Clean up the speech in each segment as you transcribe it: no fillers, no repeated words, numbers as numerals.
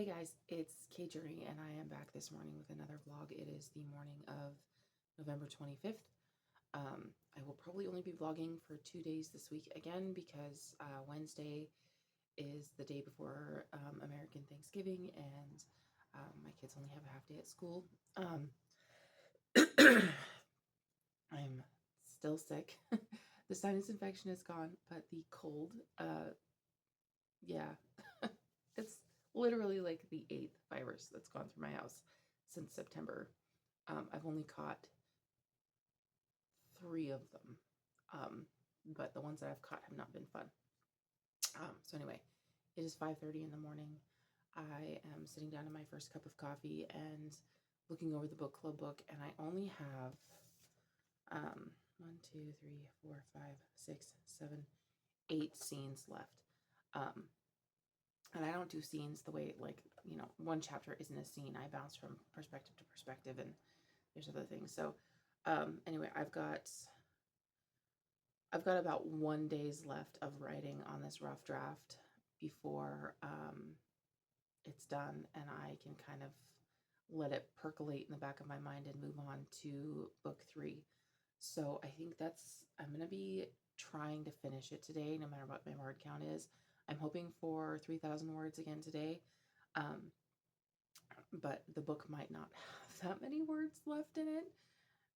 Hey guys, it's Kate Journey, and I am back this morning with another vlog. It is the morning of November 25th. I will probably only be vlogging for 2 days this week again because Wednesday is the day before American Thanksgiving, and my kids only have a half day at school. I'm still sick. The sinus infection is gone, but the cold, yeah, it's literally like the 8th virus that's gone through my house since September. I've only caught 3 of them, but the ones that I've caught have not been fun. So anyway, it is 5:30 in the morning. I am sitting down to my first cup of coffee and looking over the book club book, and I only have 1, 2, 3, 4, 5, 6, 7, 8 scenes left. And I don't do scenes the way, like, one chapter isn't a scene. I bounce from perspective to perspective, and there's other things. So anyway, I've got about 1 day's left of writing on this rough draft before it's done, and I can kind of let it percolate in the back of my mind and move on to book 3. So I think I'm going to be trying to finish it today, no matter what my word count is. I'm hoping for 3,000 words again today, but the book might not have that many words left in it.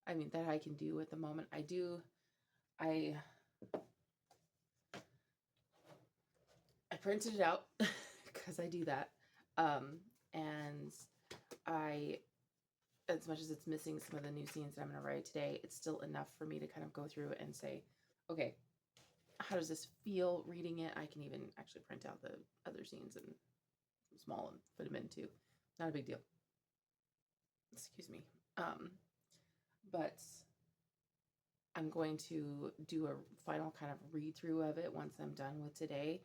I mean, that I can do at the moment. I printed it out because I do that, and as much as it's missing some of the new scenes that I'm going to write today, it's still enough for me to kind of go through it and say, okay, how does this feel reading it? I can even actually print out the other scenes and small and put them in too. Not a big deal. Excuse me. But I'm going to do a final kind of read through of it once I'm done with today.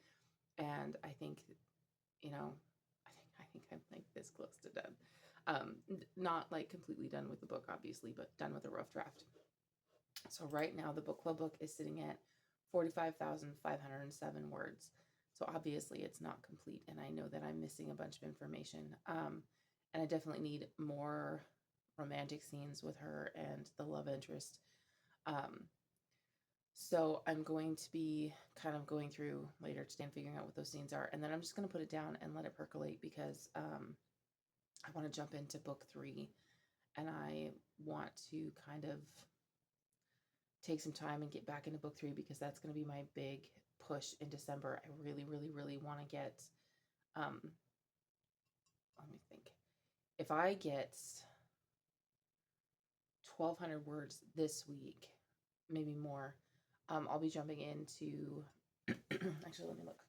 And I think, I think I'm like this close to done. Not like completely done with the book, obviously, but done with a rough draft. So right now the book club book is sitting at 45,507 words. So obviously it's not complete, and I know that I'm missing a bunch of information. And I definitely need more romantic scenes with her and the love interest. So I'm going to be kind of going through later today and figuring out what those scenes are, and then I'm just going to put it down and let it percolate because I want to jump into book 3, and I want to kind of take some time and get back into book 3 because that's going to be my big push in December. I really, really, really want to get, let me think. If I get 1,200 words this week, maybe more, I'll be jumping into, actually, let me look.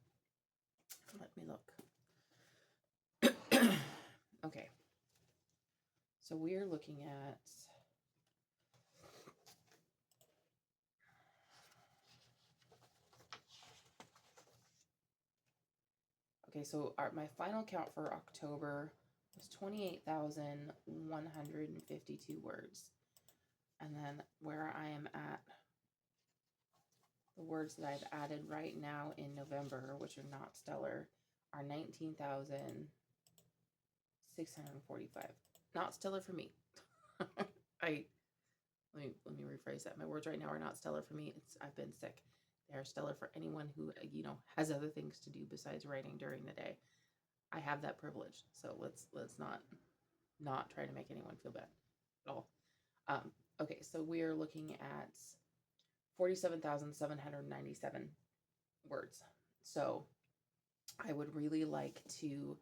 Okay. So we're looking at, okay, so my final count for October was 28,152 words. And then where I am at, the words that I've added right now in November, which are not stellar, are 19,645. Not stellar for me. Let me rephrase that. My words right now are not stellar for me. I've been sick. They are stellar for anyone who, has other things to do besides writing during the day. I have that privilege, so let's not try to make anyone feel bad at all. Okay, so we are looking at 47,797 words. So I would really like to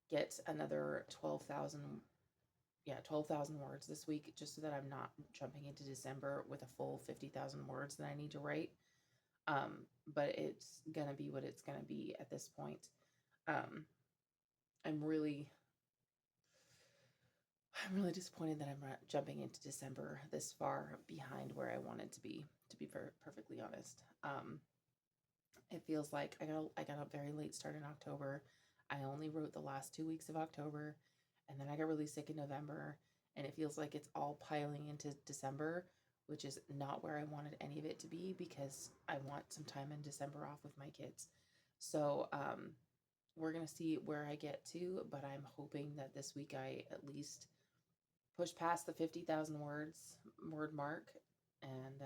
get another 12,000 words this week, just so that I'm not jumping into December with a full 50,000 words that I need to write. But it's gonna be what it's gonna be at this point. I'm really disappointed that I'm not jumping into December this far behind where I wanted to be perfectly honest. It feels like I got a very late start in October. I only wrote the last 2 weeks of October, and then I got really sick in November, and it feels like it's all piling into December, which is not where I wanted any of it to be because I want some time in December off with my kids. So we're going to see where I get to, but I'm hoping that this week I at least push past the 50,000 word mark. And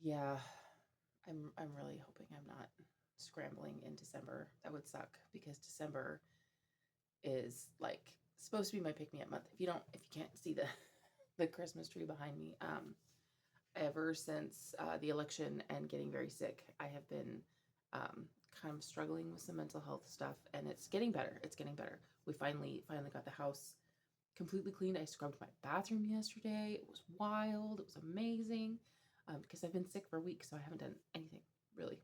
yeah, I'm really hoping I'm not scrambling in December. That would suck because December is like supposed to be my pick me up month. If you can't see the Christmas tree behind me, ever since the election and getting very sick, I have been kind of struggling with some mental health stuff, and it's getting better. It's getting better. We finally got the house completely cleaned. I scrubbed my bathroom yesterday. It was wild. It was amazing because I've been sick for weeks, so I haven't done anything really.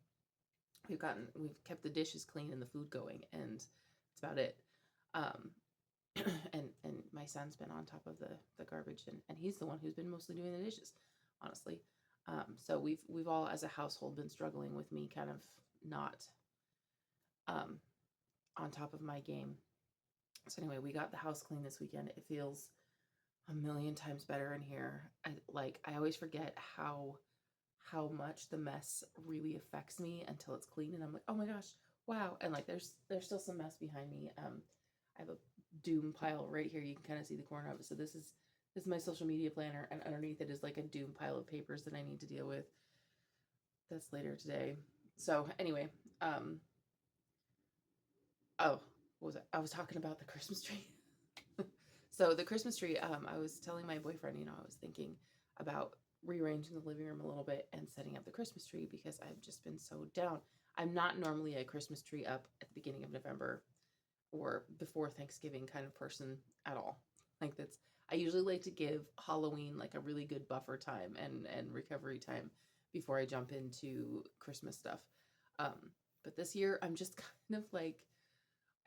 We've kept the dishes clean and the food going, and that's about it. Um, and my son's been on top of the garbage, and he's the one who's been mostly doing the dishes, honestly. So we've all as a household been struggling with me kind of not um, on top of my game. So anyway, we got the house clean this weekend. It feels a million times better in here. I always forget how much the mess really affects me until it's clean, and I'm like, oh my gosh, wow. And like there's still some mess behind me. I have a doom pile right here. You can kind of see the corner of it. So this is my social media planner, and underneath it is like a doom pile of papers that I need to deal with. That's later today. So anyway, oh, what was it? I was talking about the Christmas tree. So the Christmas tree, I was telling my boyfriend, I was thinking about rearranging the living room a little bit and setting up the Christmas tree because I've just been so down. I'm not normally a Christmas tree up at the beginning of November or before Thanksgiving kind of person at all. Like I usually like to give Halloween like a really good buffer time and recovery time before I jump into Christmas stuff. But this year I'm just kind of like,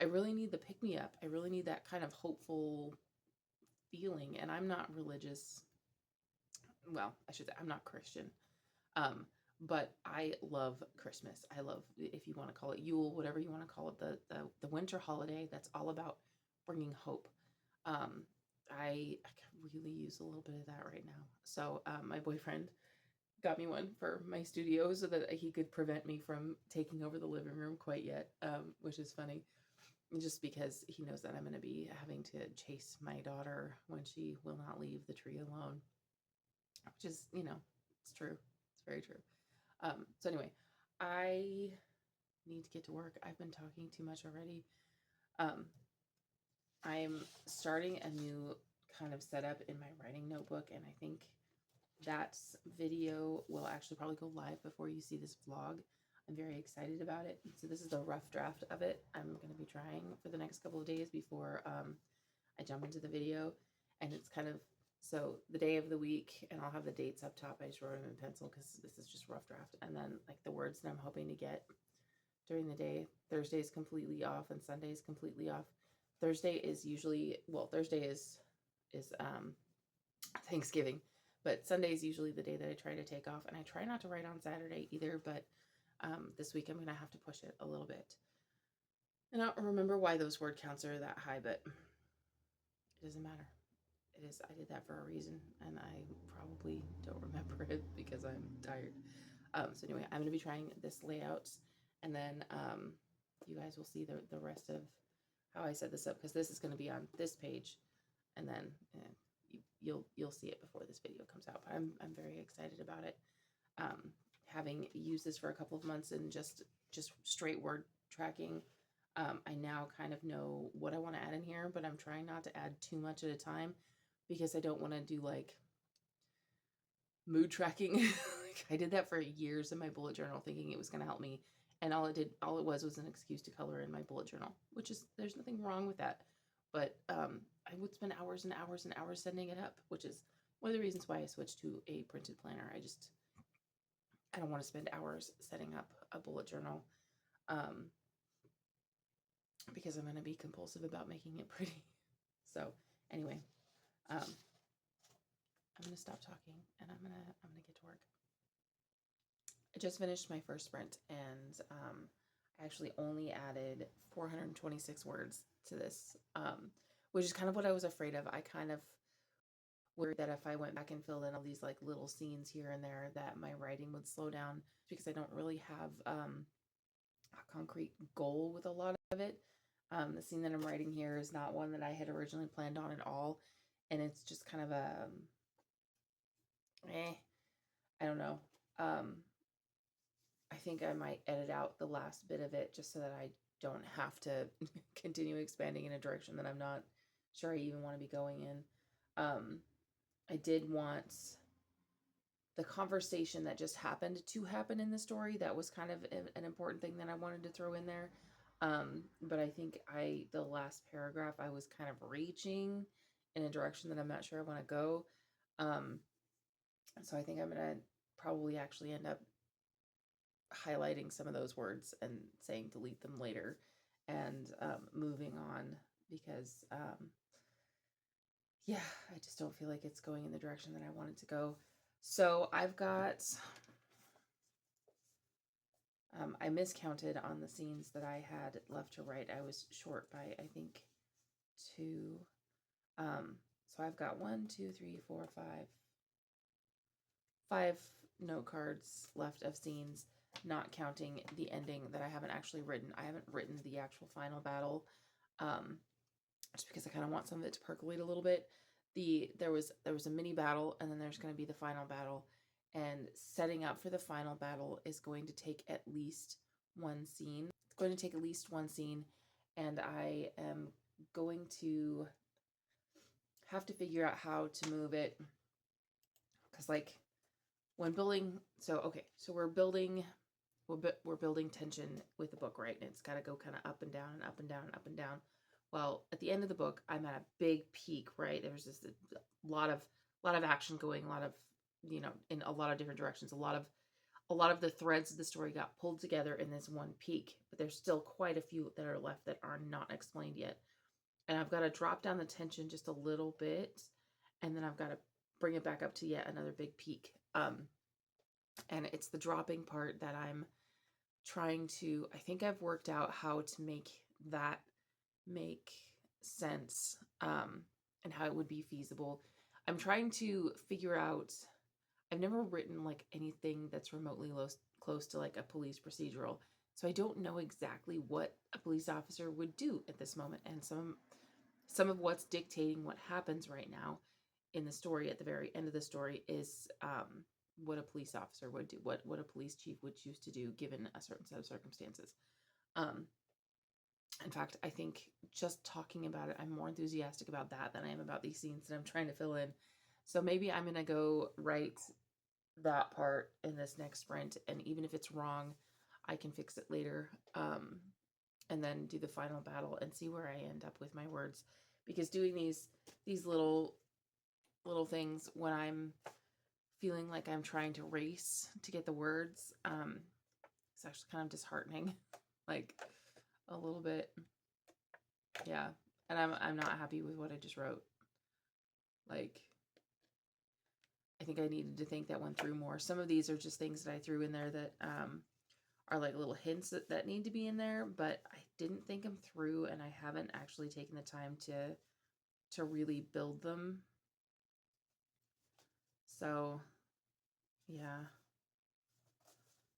I really need the pick me up. I really need that kind of hopeful feeling. And I'm not religious. Well, I should say I'm not Christian. Um, but I love Christmas. I love, if you want to call it Yule, whatever you want to call it, the winter holiday that's all about bringing hope. Um, I could really use a little bit of that right now. So my boyfriend got me one for my studio so that he could prevent me from taking over the living room quite yet, which is funny. Just because he knows that I'm going to be having to chase my daughter when she will not leave the tree alone, which is, it's true. It's very true. So anyway, I need to get to work. I've been talking too much already. Um, I'm starting a new kind of setup in my writing notebook, and I think that video will actually probably go live before you see this vlog. I'm very excited about it. So this is the rough draft of it. I'm going to be trying for the next couple of days before I jump into the video. And it's kind of, so the day of the week, and I'll have the dates up top. I just wrote them in pencil because this is just rough draft. And then like the words that I'm hoping to get during the day. Thursday is completely off and Sunday is completely off. Thursday is usually, well, Thursday is Thanksgiving, but Sunday is usually the day that I try to take off, and I try not to write on Saturday either, but this week I'm going to have to push it a little bit. And I don't remember why those word counts are that high, but it doesn't matter. It is. I did that for a reason, and I probably don't remember it because I'm tired. So anyway, I'm going to be trying this layout, and then you guys will see the rest of how I set this up, because this is going to be on this page, and then you'll see it before this video comes out. But I'm very excited about it. Having used this for a couple of months and just straight word tracking, I now kind of know what I want to add in here, but I'm trying not to add too much at a time because I don't want to do like mood tracking. Like, I did that for years in my bullet journal thinking it was going to help me, and all it was an excuse to color in my bullet journal, which is, there's nothing wrong with that, but I would spend hours and hours and hours setting it up, which is one of the reasons why I switched to a printed planner. I don't want to spend hours setting up a bullet journal because I'm going to be compulsive about making it pretty. So anyway, I'm going to stop talking and I'm going to get to work. I just finished my first sprint, and I actually only added 426 words to this, which is kind of what I was afraid of. I kind of worried that if I went back and filled in all these like little scenes here and there, that my writing would slow down because I don't really have concrete goal with a lot of it. The scene that I'm writing here is not one that I had originally planned on at all, and it's just kind of a I don't know. I think I might edit out the last bit of it just so that I don't have to continue expanding in a direction that I'm not sure I even want to be going in. I did want the conversation that just happened to happen in the story. That was kind of an important thing that I wanted to throw in there. But I think the last paragraph, I was kind of reaching in a direction that I'm not sure I want to go. So I think I'm going to probably actually end up highlighting some of those words and saying delete them later and moving on because, yeah, I just don't feel like it's going in the direction that I wanted to go. So I've got, I miscounted on the scenes that I had left to write. I was short by, I think, 2. So I've got 1, 2, 3, 4, 5 note cards left of scenes, not counting the ending that I haven't actually written. I haven't written the actual final battle, just because I kind of want some of it to percolate a little bit. There was a mini battle, and then there's going to be the final battle, and setting up for the final battle is going to take at least one scene. It's going to take at least one scene, and I am going to have to figure out how to move it, because like when building, so we're building tension with the book, right? And it's got to go kind of up and down and up and down and up and down. Well, at the end of the book, I'm at a big peak, right? There's just a lot of action going, a lot of, in a lot of different directions. A lot of the threads of the story got pulled together in this one peak, but there's still quite a few that are left that are not explained yet. And I've got to drop down the tension just a little bit, and then I've got to bring it back up to yet another big peak. And it's the dropping part that I'm trying to, I think I've worked out how to make that make sense, and how it would be feasible. I'm trying to figure out, I've never written like anything that's remotely close to like a police procedural. So I don't know exactly what a police officer would do at this moment. And some of what's dictating what happens right now in the story at the very end of the story is what a police officer would do, what a police chief would choose to do given a certain set of circumstances. In fact, I think just talking about it, I'm more enthusiastic about that than I am about these scenes that I'm trying to fill in. So maybe I'm going to go write that part in this next sprint, and even if it's wrong, I can fix it later, and then do the final battle and see where I end up with my words. Because doing these little things when I'm feeling like I'm trying to race to get the words, it's actually kind of disheartening, like a little bit. Yeah, and I'm not happy with what I just wrote. Like, I think I needed to think that one through more. Some of these are just things that I threw in there that are like little hints that need to be in there, but I didn't think them through, and I haven't actually taken the time to really build them. So, yeah.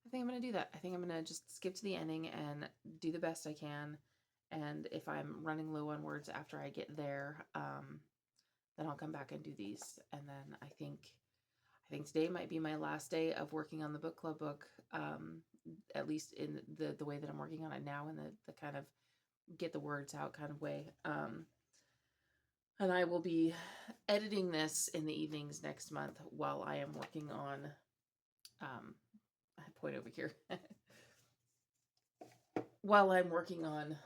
I think I'm going to do that. I think I'm going to just skip to the ending and do the best I can. And if I'm running low on words after I get there, then I'll come back and do these. And then I think today might be my last day of working on the book club book, at least in the way that I'm working on it now, in the kind of get the words out kind of way. And I will be editing this in the evenings next month while I am working on, I point over here, while I'm working on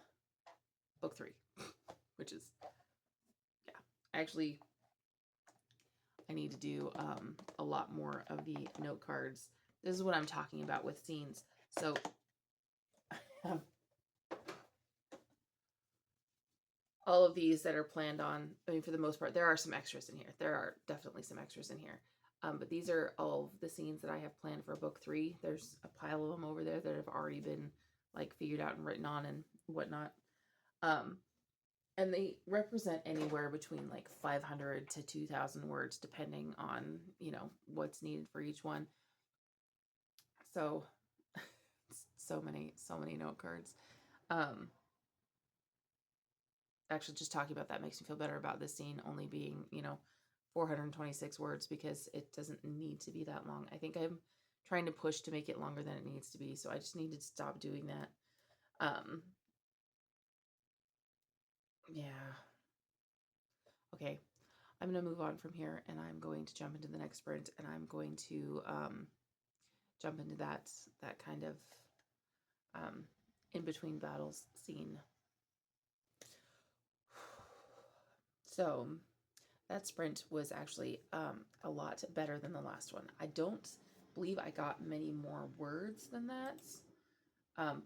book 3, which is, yeah, actually, I need to do a lot more of the note cards. This is what I'm talking about with scenes. So, all of these that are planned on, I mean, for the most part, there are some extras in here. There are definitely some extras in here. But these are all of the scenes that I have planned for book 3. There's a pile of them over there that have already been like figured out and written on and whatnot. And they represent anywhere between like 500 to 2,000 words, depending on, what's needed for each one. So so many note cards. Actually, just talking about that makes me feel better about this scene only being, 426 words, because it doesn't need to be that long. I think I'm trying to push to make it longer than it needs to be, so I just need to stop doing that. Yeah. Okay. I'm going to move on from here, and I'm going to jump into the next sprint, and I'm going to jump into that kind of in between battles scene. So that sprint was actually a lot better than the last one. I don't believe I got many more words than that,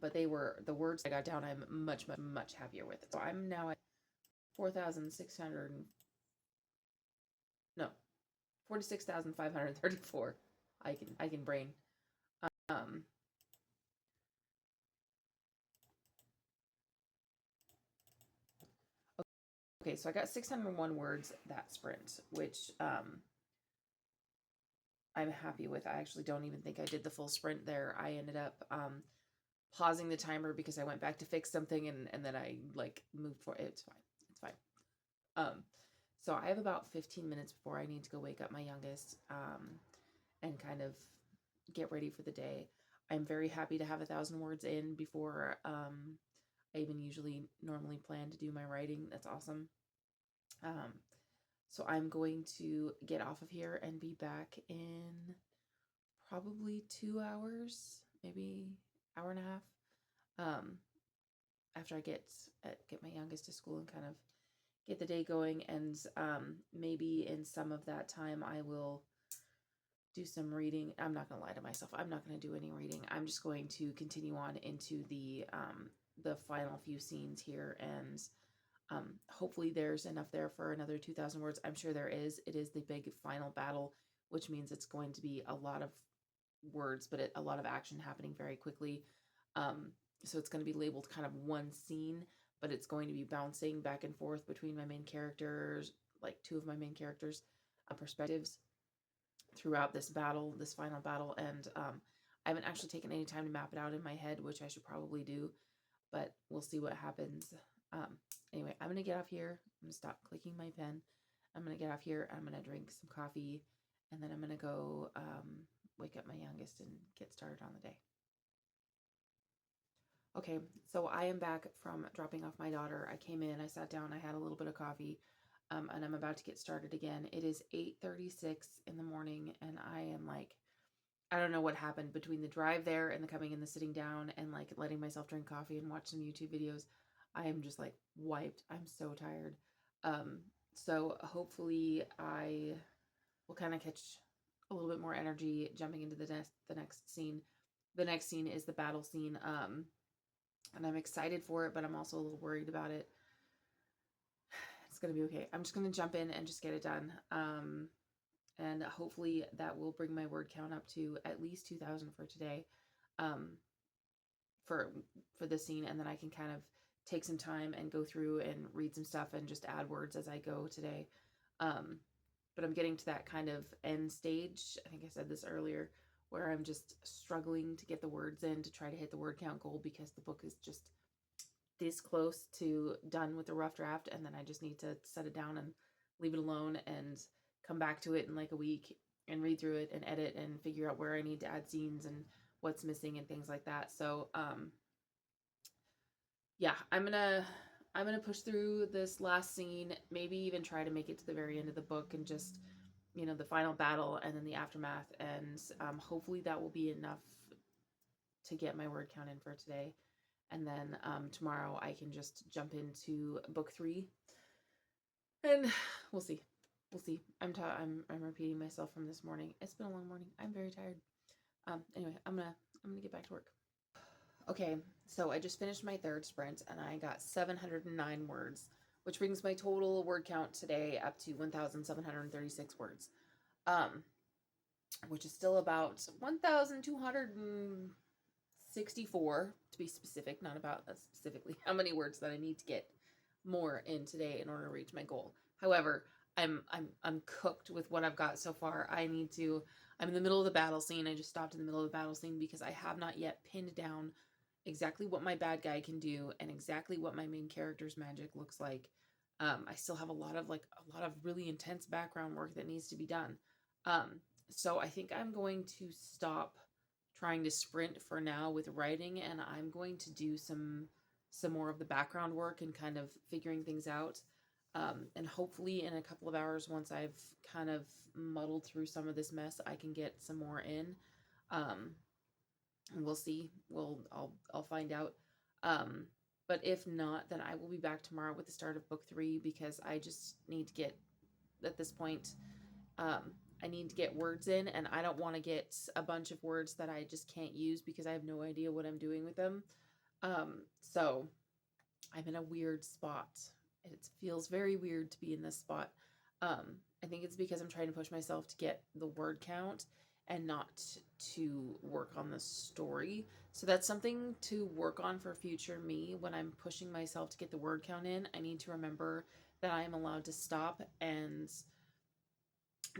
but they were the words I got down. I'm much happier with. So I'm now at 4,600. No, 46,534. I can brain. Okay, so I got 601 words that sprint, which I'm happy with. I actually don't even think I did the full sprint there. I ended up pausing the timer because I went back to fix something, and then I moved for it. It's fine. It's fine. So I have about 15 minutes before I need to go wake up my youngest and kind of get ready for the day. I'm very happy to have 1,000 words in before I even normally plan to do my writing. That's awesome. So I'm going to get off of here and be back in probably 2 hours, maybe hour and a half. After I get my youngest to school and kind of get the day going, and maybe in some of that time I will do some reading. I'm not gonna lie to myself. I'm not gonna do any reading. I'm just going to continue on into the final few scenes here, and hopefully there's enough there for another 2,000 words. I'm sure there is. It is the big final battle, which means it's going to be a lot of words, but a lot of action happening very quickly. So it's going to be labeled kind of one scene, but it's going to be bouncing back and forth between my main characters, like two of my main characters' perspectives throughout this final battle. And I haven't actually taken any time to map it out in my head, which I should probably do, but we'll see what happens. Anyway, I'm going to get off here. I'm going to stop clicking my pen. I'm going to get off here. I'm going to drink some coffee, and then I'm going to go wake up my youngest and get started on the day. Okay, so I am back from dropping off my daughter. I came in, I sat down, I had a little bit of coffee, and I'm about to get started again. It is 8:36 in the morning, and I am I don't know what happened between the drive there and the coming and the sitting down and letting myself drink coffee and watch some YouTube videos. I am just wiped. I'm so tired. So hopefully I will kind of catch a little bit more energy jumping into the next scene. The next scene is the battle scene. And I'm excited for it, but I'm also a little worried about it. It's going to be okay. I'm just going to jump in and just get it done. And hopefully that will bring my word count up to at least 2,000 for today, for this scene. And then I can kind of take some time and go through and read some stuff and just add words as I go today. But I'm getting to that kind of end stage. I think I said this earlier, where I'm just struggling to get the words in to try to hit the word count goal, because the book is just this close to done with the rough draft, and then I just need to set it down and leave it alone and come back to it in a week and read through it and edit and figure out where I need to add scenes and what's missing and things like that. So yeah, I'm gonna push through this last scene, maybe even try to make it to the very end of the book and just the final battle and then the aftermath, and hopefully that will be enough to get my word count in for today. And then tomorrow I can just jump into book 3, and we'll see. I'm repeating myself from this morning. It's been a long morning. I'm very tired. Anyway, I'm gonna get back to work. Okay, so I just finished my third sprint, and I got 709 words, which brings my total word count today up to 1,736 words, which is still about 1,264 to be specific, not about specifically how many words that I need to get more in today in order to reach my goal. However, I'm cooked with what I've got so far. I'm in the middle of the battle scene. I just stopped in the middle of the battle scene because I have not yet pinned down exactly what my bad guy can do and exactly what my main character's magic looks like. I still have a lot of really intense background work that needs to be done. Um, so I think I'm going to stop trying to sprint for now with writing, and I'm going to do some more of the background work and kind of figuring things out. And hopefully in a couple of hours, once I've kind of muddled through some of this mess, I can get some more in. Um, and we'll see. I'll find out. Um, but if not, then I will be back tomorrow with the start of book 3 because I just need to get at this point. Um, I need to get words in, and I don't want to get a bunch of words that I just can't use because I have no idea what I'm doing with them. So I'm in a weird spot. It feels very weird to be in this spot. I think it's because I'm trying to push myself to get the word count and not to work on the story. So that's something to work on for future me. When I'm pushing myself to get the word count in, I need to remember that I am allowed to stop and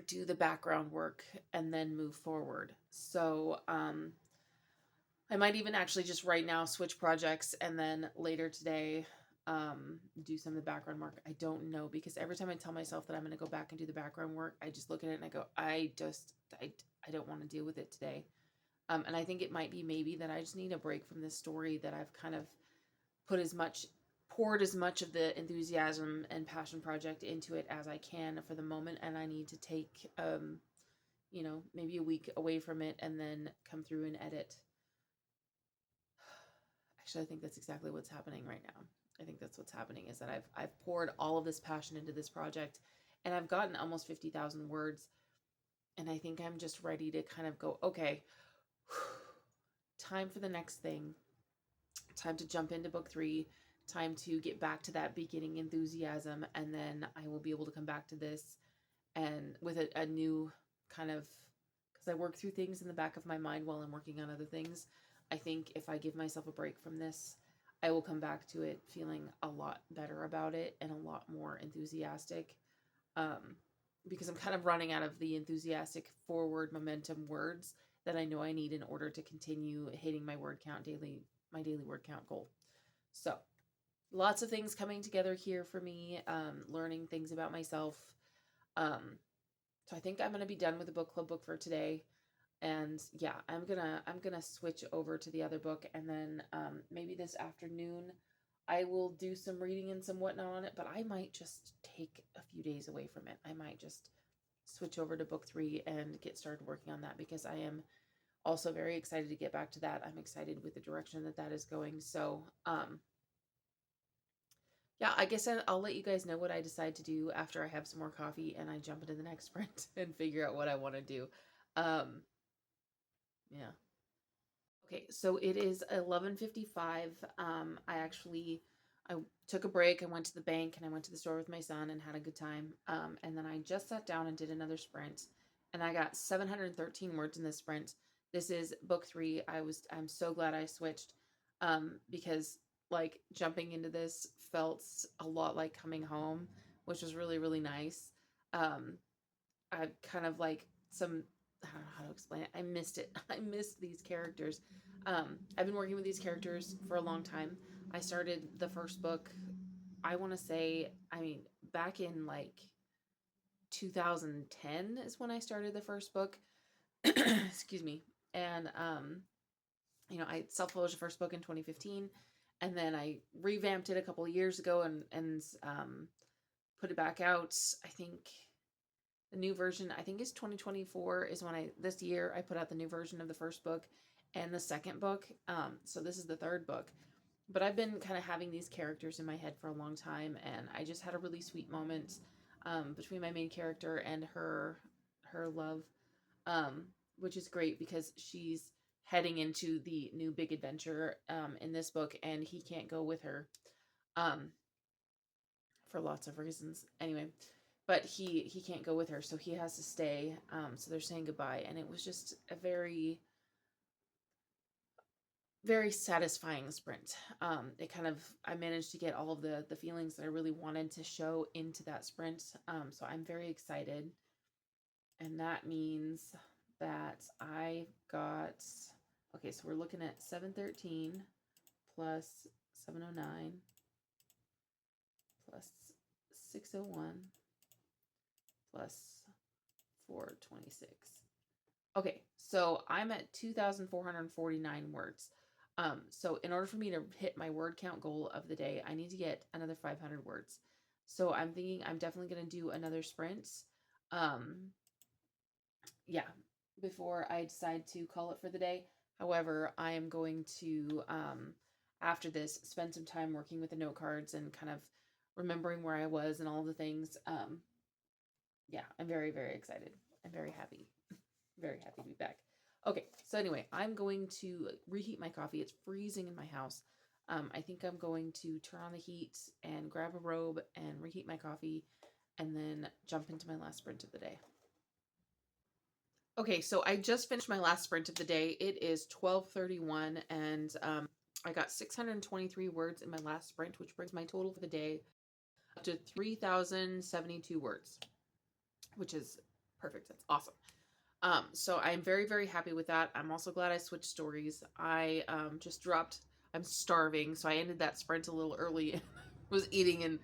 do the background work and then move forward. So, I might even actually just right now switch projects and then later today do some of the background work. I don't know because every time I tell myself that I'm going to go back and do the background work, I just look at it and I go, I don't want to deal with it today. And I think it might be maybe that I just need a break from this story that I've kind of poured as much of the enthusiasm and passion project into it as I can for the moment, and I need to take maybe a week away from it and then come through and edit. Actually, I think that's exactly what's happening right now. I think that's what's happening is that I've poured all of this passion into this project, and I've gotten almost 50,000 words, and I think I'm just ready to kind of go, okay, time for the next thing. Time to jump into book 3. Time to get back to that beginning enthusiasm, and then I will be able to come back to this and with a new kind of, because I work through things in the back of my mind while I'm working on other things. I think if I give myself a break from this, I will come back to it feeling a lot better about it and a lot more enthusiastic. Um, because I'm kind of running out of the enthusiastic forward momentum words that I know I need in order to continue hitting my word count daily, my daily word count goal. So lots of things coming together here for me, learning things about myself. So I think I'm gonna be done with the book club book for today, and yeah, I'm gonna switch over to the other book, and then maybe this afternoon I will do some reading and some whatnot on it. But I might just take a few days away from it. I might just switch over to book 3 and get started working on that because I am also very excited to get back to that. I'm excited with the direction that is going. So yeah, I guess I'll let you guys know what I decide to do after I have some more coffee and I jump into the next sprint and figure out what I want to do. Um, yeah. Okay, so it is 11:55. I took a break. I went to the bank and I went to the store with my son and had a good time. And then I just sat down and did another sprint, and I got 713 words in this sprint. This is book 3. I'm so glad I switched, because like jumping into this felt a lot like coming home, which was really really nice. Um, I kind of like some, I don't know how to explain it. I missed it. I missed these characters. I've been working with these characters for a long time. I started the first book, I want to say, I mean, back in like 2010 is when I started the first book. Excuse me. And I self-published the first book in 2015, and then I revamped it a couple of years ago and put it back out. I think the new version, I think, is 2024 is when this year I put out the new version of the first book and the second book. So this is the third book. But I've been kind of having these characters in my head for a long time, and I just had a really sweet moment between my main character and her love, which is great because she's heading into the new big adventure in this book, and he can't go with her um, for lots of reasons. Anyway, but he can't go with her, so he has to stay. So they're saying goodbye, and it was just a very very satisfying sprint. I managed to get all of the feelings that I really wanted to show into that sprint. So I'm very excited, and that means that I got, okay, so we're looking at 713 plus 709 plus 601 plus 426. Okay, so I'm at 2,449 words. So in order for me to hit my word count goal of the day, I need to get another 500 words. So I'm thinking I'm definitely going to do another sprint. Yeah, before I decide to call it for the day. However, I am going to, after this, spend some time working with the note cards and kind of remembering where I was and all the things. Yeah, I'm very, very excited. I'm very happy. Very happy to be back. Okay, so anyway, I'm going to reheat my coffee. It's freezing in my house. I think I'm going to turn on the heat and grab a robe and reheat my coffee and then jump into my last sprint of the day. Okay, so I just finished my last sprint of the day. It is 12:31 and I got 623 words in my last sprint, which brings my total for the day up to 3,072 words, which is perfect. That's awesome. So I'm very, very happy with that. I'm also glad I switched stories. I just dropped, I'm starving, so I ended that sprint a little early. Was eating and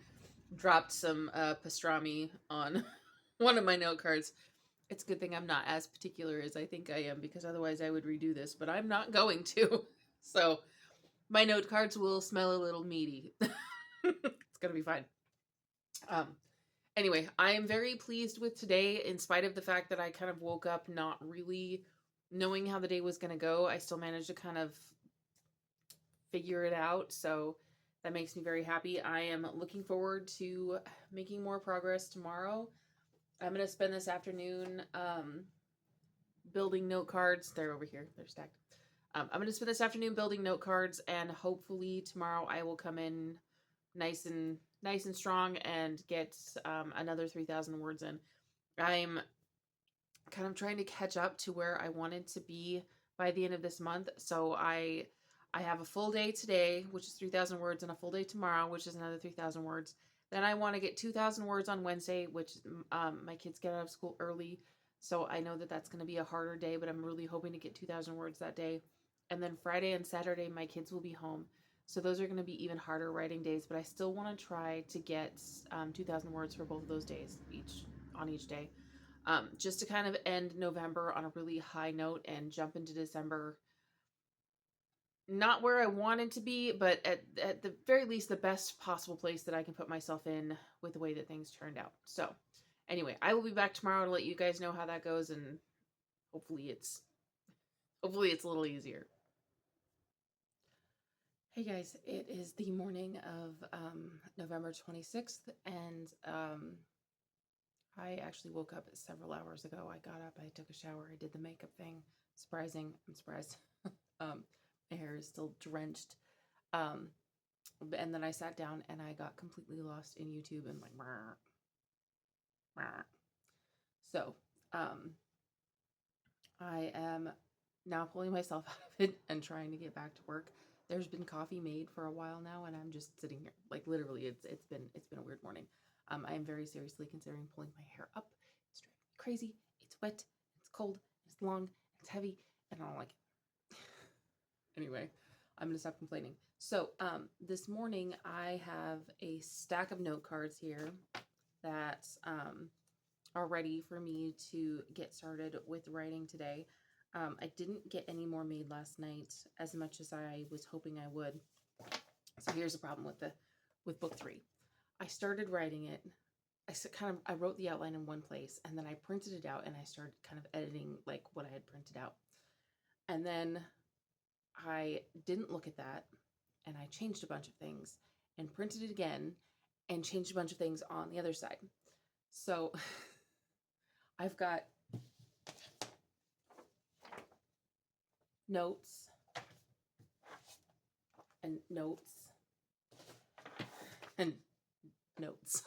dropped some pastrami on one of my note cards. It's a good thing I'm not as particular as I think I am, because otherwise I would redo this, but I'm not going to. So my note cards will smell a little meaty. It's going to be fine. Anyway, I am very pleased with today, in spite of the fact that I kind of woke up not really knowing how the day was going to go. I still managed to kind of figure it out. So that makes me very happy. I am looking forward to making more progress tomorrow. I'm going to spend this afternoon building note cards. They're over here. They're stacked. I'm going to spend this afternoon building note cards, and hopefully tomorrow I will come in nice and strong and get another 3,000 words in. I'm kind of trying to catch up to where I wanted to be by the end of this month. So I have a full day today, which is 3,000 words, and a full day tomorrow, which is another 3,000 words. Then I want to get 2,000 words on Wednesday, which my kids get out of school early. So I know that that's going to be a harder day, but I'm really hoping to get 2,000 words that day. And then Friday and Saturday, my kids will be home. So those are going to be even harder writing days, but I still want to try to get 2,000 words for both of those days on each day. Just to kind of end November on a really high note and jump into December not where I wanted to be, but at the very least, the best possible place that I can put myself in with the way that things turned out. So anyway, I will be back tomorrow to let you guys know how that goes, and hopefully it's a little easier. Hey guys, it is the morning of November 26th, and I actually woke up several hours ago. I got up, I took a shower, I did the makeup thing. Surprising, I'm surprised. My hair is still drenched. And then I sat down and I got completely lost in YouTube and like, so, I am now pulling myself out of it and trying to get back to work. There's been coffee made for a while now, and I'm just sitting here, like literally, it's been a weird morning. I am very seriously considering pulling my hair up. It's driving me crazy. It's wet. It's cold. It's long. It's heavy, and I don't like it. Anyway, I'm gonna stop complaining. So, this morning I have a stack of note cards here that are ready for me to get started with writing today. I didn't get any more made last night as much as I was hoping I would. So here's the problem with book 3. I started writing it. I wrote the outline in one place, and then I printed it out and I started kind of editing like what I had printed out. And then I didn't look at that, and I changed a bunch of things and printed it again and changed a bunch of things on the other side. So I've got notes and notes and notes.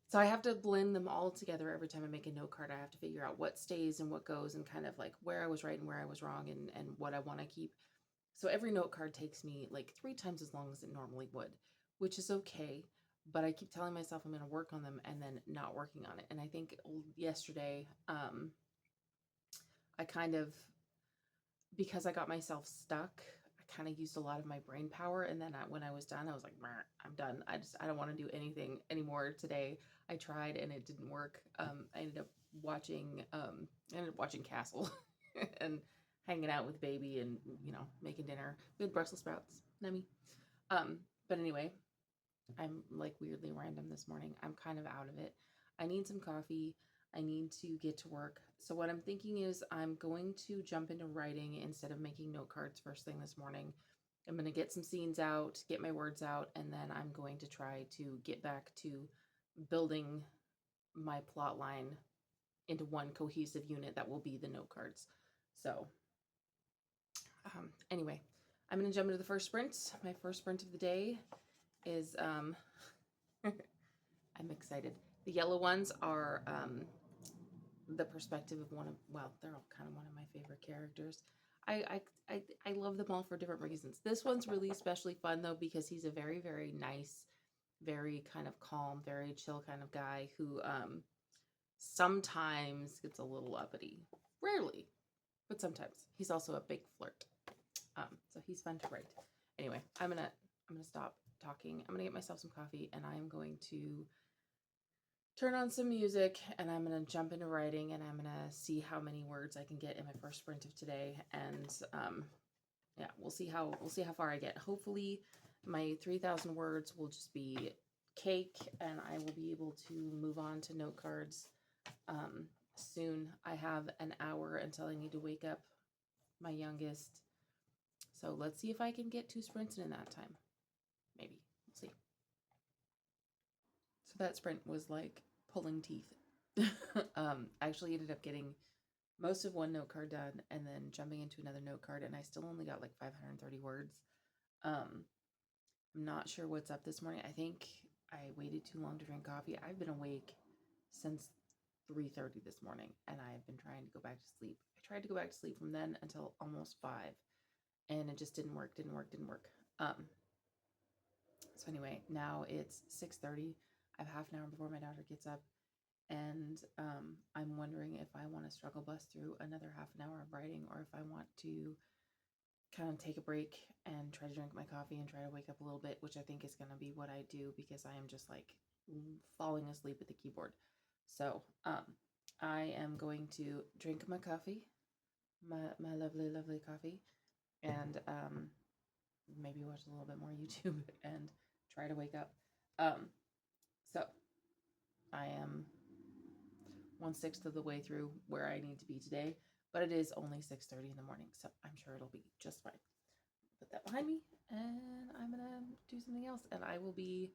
So I have to blend them all together every time I make a note card. I have to figure out what stays and what goes, and kind of like where I was right and where I was wrong, and what I want to keep. So every note card takes me like 3 times as long as it normally would, which is okay. But I keep telling myself I'm going to work on them and then not working on it. And I think yesterday, I kind of, because I got myself stuck, I kind of used a lot of my brain power. And then when I was done, I was like, I'm done. I don't want to do anything anymore today. I tried and it didn't work. I ended up watching Castle and hanging out with baby and, making dinner. We had Brussels sprouts. Nummy. But anyway, I'm like weirdly random this morning. I'm kind of out of it. I need some coffee. I need to get to work. So what I'm thinking is I'm going to jump into writing instead of making note cards first thing this morning. I'm going to get some scenes out, get my words out, and then I'm going to try to get back to building my plot line into one cohesive unit that will be the note cards. So anyway, I'm going to jump into the first sprint. My first sprint of the day is, I'm excited. The yellow ones are the perspective of they're all kind of one of my favorite characters. I love them all for different reasons. This one's really especially fun though because he's a very, very nice, very kind of calm, very chill kind of guy who sometimes gets a little uppity. Rarely, but sometimes. He's also a big flirt. So he's fun to write. Anyway, I'm gonna stop talking. I'm gonna get myself some coffee and I'm going to turn on some music and I'm gonna jump into writing and I'm gonna see how many words I can get in my first sprint of today. And yeah, we'll see how far I get. Hopefully my 3,000 words will just be cake and I will be able to move on to note cards soon. I have an hour until I need to wake up my youngest. So let's see if I can get 2 sprints in that time. Maybe. We'll see. So that sprint was like pulling teeth. I actually ended up getting most of one note card done and then jumping into another note card, and I still only got like 530 words. I'm not sure what's up this morning. I think I waited too long to drink coffee. I've been awake since 3:30 this morning, and I've been trying to go back to sleep. I tried to go back to sleep from then until almost 5, and it just didn't work. So anyway, now it's 6:30. I have half an hour before my daughter gets up, and I'm wondering if I want to struggle bus through another half an hour of writing or if I want to kind of take a break and try to drink my coffee and try to wake up a little bit, which I think is going to be what I do because I am just like falling asleep at the keyboard. So I am going to drink my coffee, my lovely, lovely coffee, and maybe watch a little bit more YouTube and try to wake up. So I am 1/6 of the way through where I need to be today, but it is only 6:30 in the morning, so I'm sure it'll be just fine. Put that behind me, and I'm gonna do something else, and I will be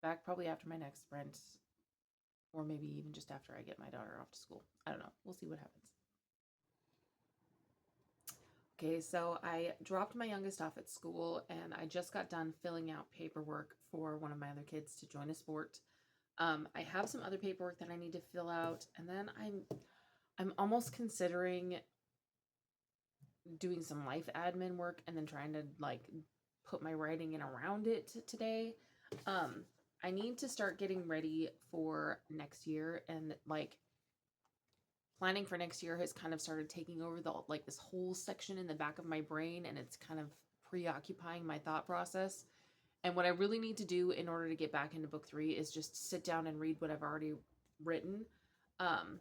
back probably after my next sprint, or maybe even just after I get my daughter off to school. I don't know. We'll see what happens. Okay, so I dropped my youngest off at school, and I just got done filling out paperwork for one of my other kids to join a sport. I have some other paperwork that I need to fill out, and then I'm almost considering doing some life admin work and then trying to like put my writing in around it today. I need to start getting ready for next year, and like planning for next year has kind of started taking over this whole section in the back of my brain, and it's kind of preoccupying my thought process. And what I really need to do in order to get back into book 3 is just sit down and read what I've already written. And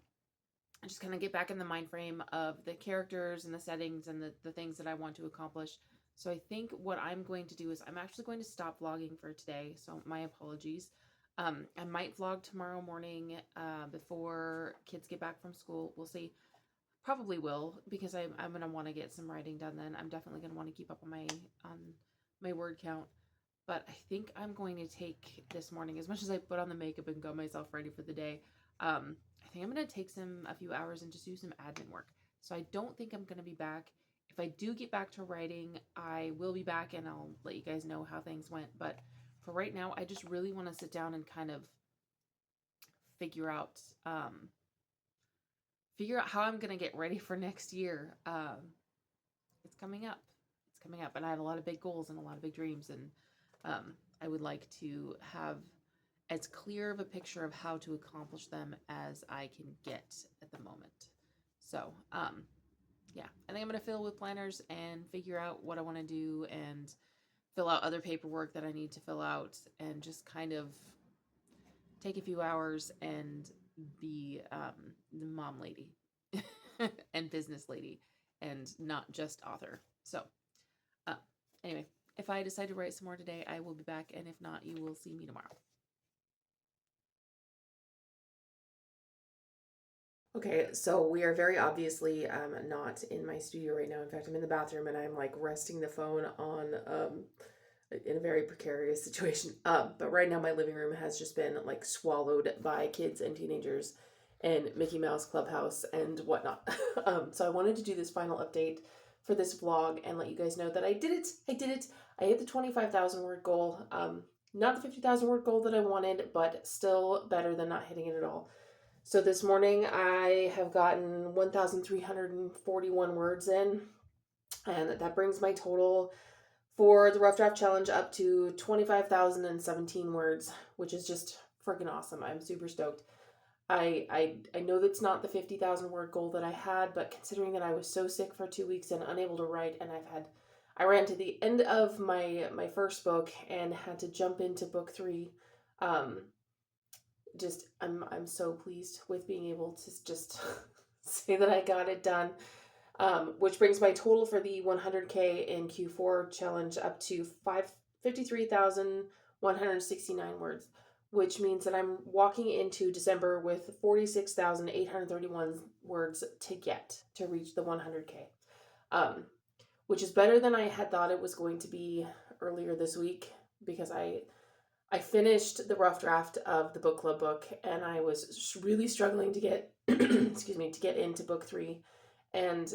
just kind of get back in the mind frame of the characters and the settings and the things that I want to accomplish. So I think what I'm going to do is I'm actually going to stop vlogging for today. So my apologies. I might vlog tomorrow morning before kids get back from school. We'll see. Probably will, because I'm going to want to get some writing done then. I'm definitely going to want to keep up on my word count. But I think I'm going to take this morning, as much as I put on the makeup and got myself ready for the day, I think I'm going to take a few hours and just do some admin work. So I don't think I'm going to be back. If I do get back to writing, I will be back and I'll let you guys know how things went. But for right now, I just really want to sit down and kind of figure out how I'm going to get ready for next year. It's coming up. And I have a lot of big goals and a lot of big dreams. And I would like to have as clear of a picture of how to accomplish them as I can get at the moment. So, yeah, I think I'm going to fill with planners and figure out what I want to do and fill out other paperwork that I need to fill out and just kind of take a few hours and be the mom lady and business lady and not just author. So, uh, anyway, if I decide to write some more today, I will be back. And if not, you will see me tomorrow. Okay, so we are very obviously not in my studio right now. In fact, I'm in the bathroom and I'm like resting the phone on in a very precarious situation. But right now my living room has just been like swallowed by kids and teenagers and Mickey Mouse Clubhouse and whatnot. So I wanted to do this final update for this vlog and let you guys know that I did it. I did it. I hit the 25,000 word goal. Not the 50,000 word goal that I wanted, but still better than not hitting it at all. So this morning I have gotten 1,341 words in, and that brings my total for the Rough Draft Challenge up to 25,017 words, which is just freaking awesome. I'm super stoked. I know that's not the 50,000 word goal that I had, but considering that I was so sick for 2 weeks and unable to write, and I ran to the end of my first book and had to jump into book 3. Just I'm so pleased with being able to just say that I got it done. Which brings my total for the 100K in Q4 challenge up to 53,169 words, which means that I'm walking into December with 46,831 words to reach the 100K, which is better than I had thought it was going to be earlier this week, because I finished the rough draft of the book club book, and I was really struggling to get excuse me, to get into book 3. And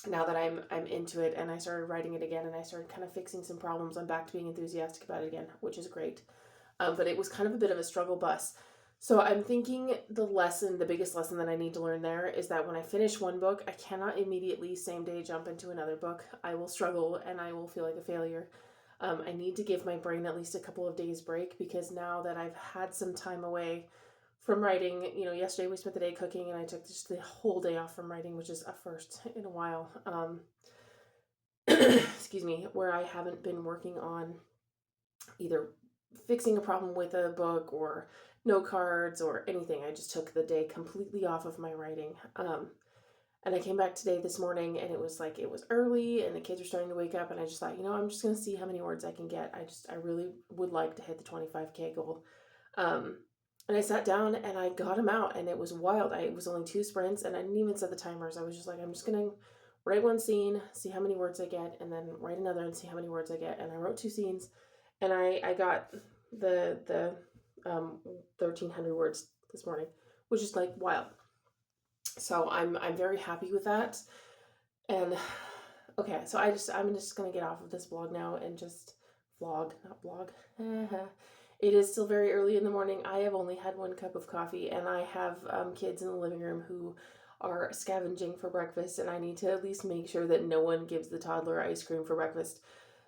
now that I'm into it and I started writing it again and I started kind of fixing some problems, I'm back to being enthusiastic about it again, which is great. But it was kind of a bit of a struggle bus. So I'm thinking the biggest lesson that I need to learn there is that when I finish one book, I cannot immediately same day jump into another book. I will struggle and I will feel like a failure. I need to give my brain at least a couple of days break, because now that I've had some time away from writing, yesterday we spent the day cooking and I took just the whole day off from writing, which is a first in a while. Excuse me, where I haven't been working on either fixing a problem with a book or note cards or anything. I just took the day completely off of my writing. And I came back today this morning and it was early and the kids were starting to wake up, and I just thought, I'm just going to see how many words I can get. I really would like to hit the 25K goal. And I sat down and I got them out, and it was wild. It was only 2 sprints and I didn't even set the timers. I was just like, I'm just going to write one scene, see how many words I get, and then write another and see how many words I get. And I wrote 2 scenes and I got the 1,300 words this morning, which is like wild. So I'm very happy with that. And okay, so I'm just gonna get off of this blog now and just vlog, not blog. It is still very early in the morning. I have only had 1 cup of coffee, and I have kids in the living room who are scavenging for breakfast, and I need to at least make sure that no one gives the toddler ice cream for breakfast.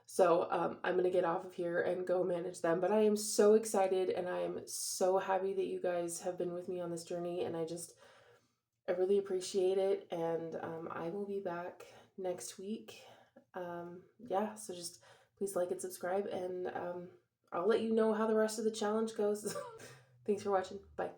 So I'm gonna get off of here and go manage them. But I am so excited, and I am so happy that you guys have been with me on this journey, and I really appreciate it, and I will be back next week. Yeah, so just please like and subscribe, and I'll let you know how the rest of the challenge goes. Thanks for watching. Bye.